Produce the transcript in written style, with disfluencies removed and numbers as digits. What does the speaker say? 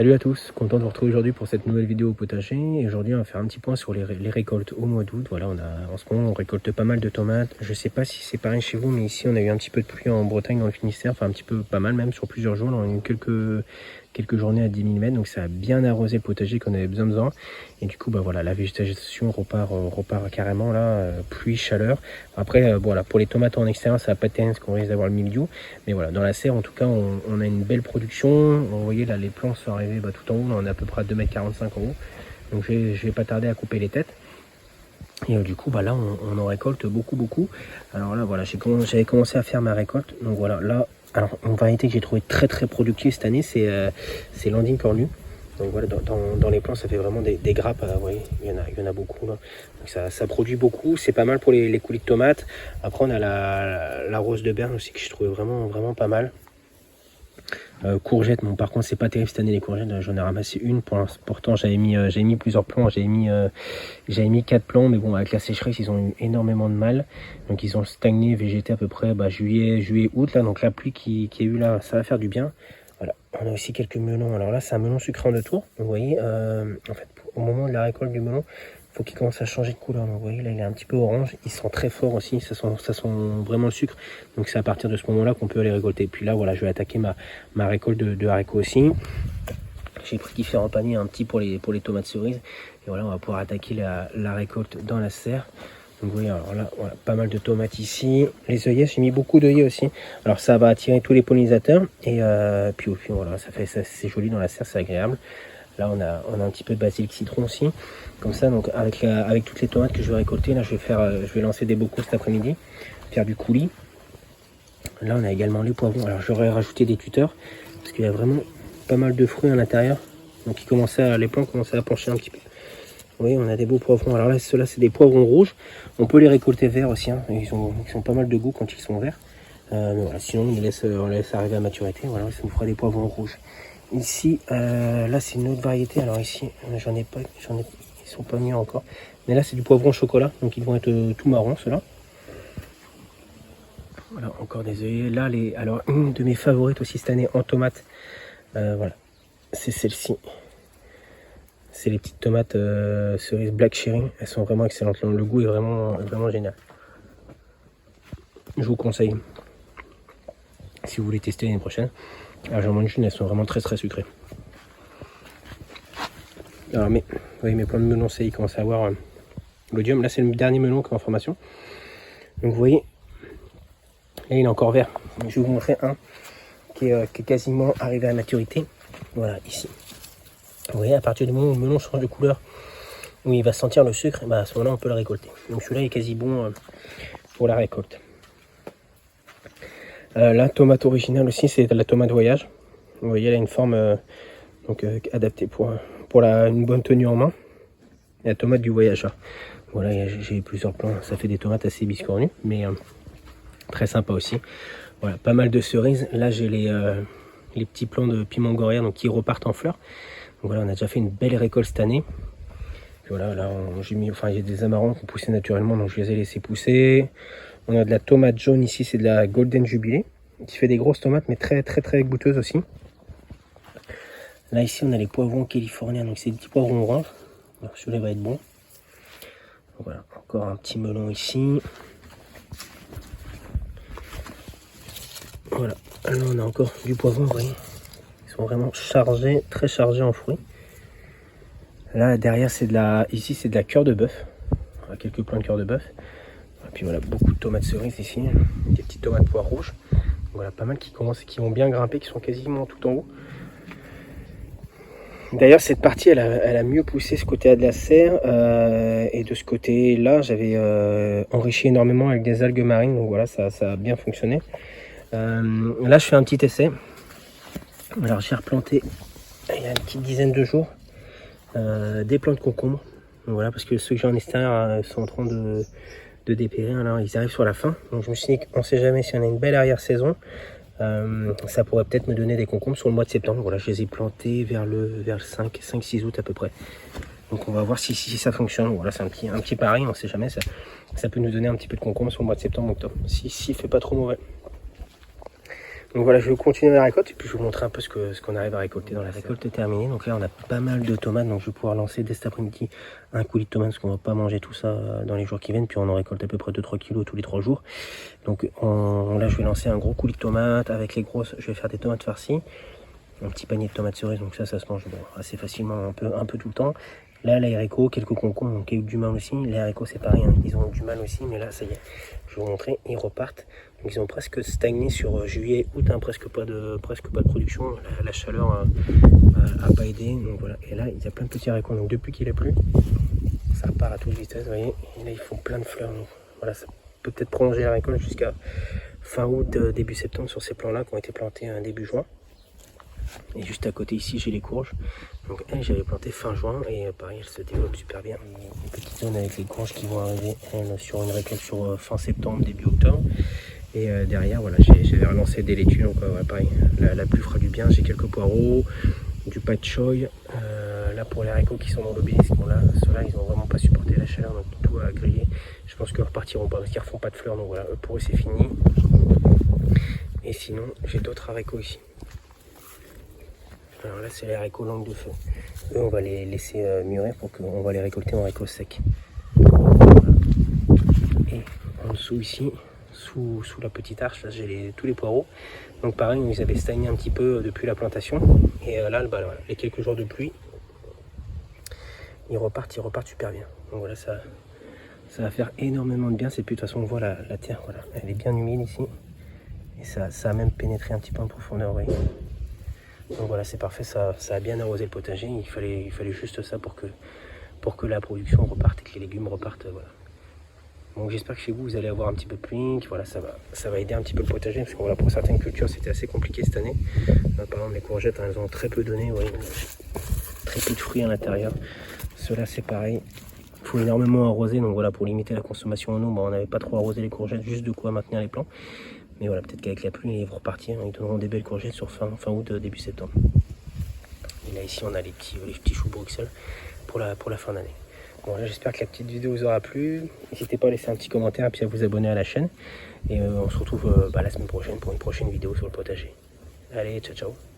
Salut à tous, content de vous retrouver aujourd'hui pour cette nouvelle vidéo au potager. Et aujourd'hui on va faire un petit point sur les récoltes au mois d'août. Voilà, en ce moment on récolte pas mal de tomates. Je sais pas si c'est pareil chez vous, mais ici on a eu un petit peu de pluie en Bretagne, dans le Finistère, enfin un petit peu pas mal même sur plusieurs jours. Là, on a eu quelques journées à 10 mm, donc ça a bien arrosé le potager qu'on avait besoin. Et du coup voilà, la végétation repart carrément là, pluie, chaleur. Après voilà, pour les tomates en extérieur ça va pas être terrible parce qu'on risque d'avoir le mildiou. Mais voilà, dans la serre en tout cas on a une belle production. Vous voyez là les plants sont arrivés tout en haut, là, on est à peu près à 2,45 m en haut. Donc je vais pas tarder à couper les têtes. Et du coup là on en récolte beaucoup. Alors là voilà, j'avais commencé à faire ma récolte. Donc voilà, là alors une variété que j'ai trouvé très productive cette année, c'est Landing Cornu. Donc voilà, dans les plants ça fait vraiment des grappes, vous voyez, il y en a beaucoup là. Donc ça produit beaucoup, c'est pas mal pour les coulis de tomates. Après on a la rose de Berne aussi que je trouvais vraiment pas mal. Courgettes, bon par contre c'est pas terrible cette année les courgettes, j'en ai ramassé une. Pourtant j'avais mis plusieurs plants, j'avais mis 4 plants, mais bon avec la sécheresse ils ont eu énormément de mal, donc ils ont stagné, végété à peu près juillet, août là, donc la pluie qui est eu là ça va faire du bien. Voilà, on a aussi quelques melons. Alors là c'est un melon sucré en 2 tours, vous voyez, en fait au moment de la récolte du melon il faut qu'il commence à changer de couleur. Donc vous voyez là il est un petit peu orange, il sent très fort aussi, ça sent vraiment le sucre. Donc c'est à partir de ce moment là qu'on peut les récolter. Puis là voilà, je vais attaquer ma récolte de haricots aussi. J'ai pris différents paniers, un petit pour les tomates cerises. Et voilà, on va pouvoir attaquer la récolte dans la serre. Donc vous voyez, alors là, voilà, pas mal de tomates ici. Les œillets, j'ai mis beaucoup d'œillets aussi. Alors ça va attirer tous les pollinisateurs. Et puis voilà, c'est joli dans la serre, c'est agréable. Là on a un petit peu de basilic citron aussi. Comme ça, donc avec toutes les tomates que je vais récolter, là je vais lancer des bocaux cet après-midi, faire du coulis. Là on a également les poivrons. Alors j'aurais rajouté des tuteurs parce qu'il y a vraiment pas mal de fruits à l'intérieur. Donc les plants commençaient à pencher un petit peu. Vous voyez, on a des beaux poivrons. Alors là, ceux-là c'est des poivrons rouges. On peut les récolter verts aussi, hein. Ils ont pas mal de goût quand ils sont verts. Mais voilà, sinon on les laisse arriver à maturité. Voilà, ça nous fera des poivrons rouges. Ici, là c'est une autre variété. Alors ici, ils sont pas mis encore. Mais là c'est du poivron chocolat, donc ils vont être tout marrons ceux-là. Voilà, encore des œillets. Là, alors une de mes favorites aussi cette année en tomates, voilà, c'est celle-ci. C'est les petites tomates cerises Black Cherry. Elles sont vraiment excellentes. Le goût est vraiment génial. Je vous conseille si vous voulez tester l'année prochaine. Alors j'en mange une, elles sont vraiment très sucrées. Alors vous voyez mes plants de melon, ils commencent à avoir l'odium. Là c'est le dernier melon qui est en formation. Donc vous voyez, là il est encore vert. Je vais vous montrer un qui est quasiment arrivé à maturité. Voilà, ici. Vous voyez, à partir du moment où le melon change de couleur, où il va sentir le sucre, à ce moment-là on peut le récolter. Donc celui-là est quasi bon pour la récolte. La tomate originale aussi, c'est de la tomate voyage. Vous voyez, elle a une forme adaptée pour une bonne tenue en main. Et la tomate du voyageur. Voilà, j'ai plusieurs plants. Ça fait des tomates assez biscornues, mais très sympa aussi. Voilà, pas mal de cerises. Là, j'ai les petits plants de piment goria, donc qui repartent en fleurs. Donc voilà, on a déjà fait une belle récolte cette année. Puis voilà, là, il y a des amarants qui ont poussé naturellement, donc je les ai laissés pousser. On a de la tomate jaune ici, c'est de la Golden Jubilee, qui fait des grosses tomates, mais très goûteuses aussi. Là, ici, on a les poivrons californiens, donc c'est des petits poivrons orange. Alors, celui-là va être bon. Donc, voilà, encore un petit melon ici. Voilà, là, on a encore du poivron, vous voyez. Ils sont vraiment chargés, très chargés en fruits. Là, derrière, ici, c'est de la cœur de bœuf. Voilà, quelques plants de cœur de bœuf. Et puis voilà, beaucoup de tomates cerises ici, des petites tomates pois rouges. Voilà, pas mal qui vont bien grimper, qui sont quasiment tout en haut. D'ailleurs, cette partie, elle a mieux poussé ce côté de la serre. Et de ce côté-là, j'avais enrichi énormément avec des algues marines. Donc voilà, ça a bien fonctionné. Là, je fais un petit essai. Alors, j'ai replanté, il y a une petite dizaine de jours, des plants de concombres. Donc voilà, parce que ceux que j'ai en extérieur sont en train de dépérir. Alors ils arrivent sur la fin, donc je me suis dit qu'on ne sait jamais si on a une belle arrière-saison, ça pourrait peut-être me donner des concombres sur le mois de septembre. Voilà, je les ai plantés vers le 5-6 août à peu près. Donc on va voir si ça fonctionne. Voilà, c'est un petit pari, on ne sait jamais, ça peut nous donner un petit peu de concombres sur le mois de septembre, octobre, s'il fait pas trop mauvais. Donc voilà, je vais continuer la récolte et puis je vais vous montrer un peu ce qu'on arrive à récolter dans la récolte est terminée. Donc là, on a pas mal de tomates, donc je vais pouvoir lancer dès cet après-midi un coulis de tomates parce qu'on va pas manger tout ça dans les jours qui viennent. Puis on en récolte à peu près 2-3 kilos tous les 3 jours. Donc là, je vais lancer un gros coulis de tomates avec les grosses. Je vais faire des tomates farcies, un petit panier de tomates cerises. Donc ça se mange assez facilement, un peu tout le temps. Là, les haricots, quelques concombres, donc il y a eu du mal aussi. Les haricots, c'est pareil, hein, ils ont eu du mal aussi, mais là, ça y est, je vais vous montrer, ils repartent. Donc ils ont presque stagné sur juillet, août, hein, presque pas de production. La chaleur a pas aidé, donc voilà. Et là, il y a plein de petits haricots. Donc depuis qu'il a plu, ça repart à toute vitesse, vous voyez. Et là, ils font plein de fleurs. Donc voilà, ça peut peut-être prolonger la récolte jusqu'à fin août, début septembre sur ces plants-là qui ont été plantés début juin. Et juste à côté ici j'ai les courges, donc elles j'avais planté fin juin et pareil elles se développent super bien. Une petite zone avec les courges qui vont arriver elles, sur une récolte sur fin septembre, début octobre. Et derrière voilà j'avais relancé des laitues, donc ouais, pareil la pluie fera du bien. J'ai quelques poireaux, du pas de choy, là pour les haricots qui sont dans l'obélisque, bon, là ceux-là ils ont vraiment pas supporté la chaleur donc tout a grillé. Je pense qu'ils repartiront pas parce qu'ils refont pas de fleurs, donc voilà pour eux c'est fini. Et sinon j'ai d'autres haricots ici. Alors là c'est les haricots langue de feu. Eux on va les laisser mûrir pour qu'on va les récolter en haricots secs. Voilà. Et en dessous ici, sous la petite arche, là j'ai tous les poireaux. Donc pareil, ils avaient stagné un petit peu depuis la plantation. Et là, voilà, les quelques jours de pluie, ils repartent super bien. Donc voilà, ça va faire énormément de bien. C'est plus de toute façon on voit la terre, voilà, elle est bien humide ici. Et ça a même pénétré un petit peu en profondeur, vous voyez. Donc voilà, c'est parfait, ça a bien arrosé le potager. Il fallait juste ça pour que la production reparte et que les légumes repartent. Voilà. Donc j'espère que chez vous, vous allez avoir un petit peu de pluie. Voilà, ça va aider un petit peu le potager. Parce que voilà, pour certaines cultures, c'était assez compliqué cette année. Là, par exemple, les courgettes, elles ont très peu donné. Voyez, très peu de fruits à l'intérieur. Ceux-là, c'est pareil. Il faut énormément arroser. Donc voilà, pour limiter la consommation en eau, on n'avait pas trop arrosé les courgettes, juste de quoi maintenir les plants. Mais voilà, peut-être qu'avec la pluie, ils vont repartir. Ils donneront des belles courgettes sur fin août, début septembre. Et là, ici, on a les petits choux Bruxelles pour la fin d'année. Bon, là, j'espère que la petite vidéo vous aura plu. N'hésitez pas à laisser un petit commentaire et puis à vous abonner à la chaîne. Et on se retrouve la semaine prochaine pour une prochaine vidéo sur le potager. Allez, ciao, ciao.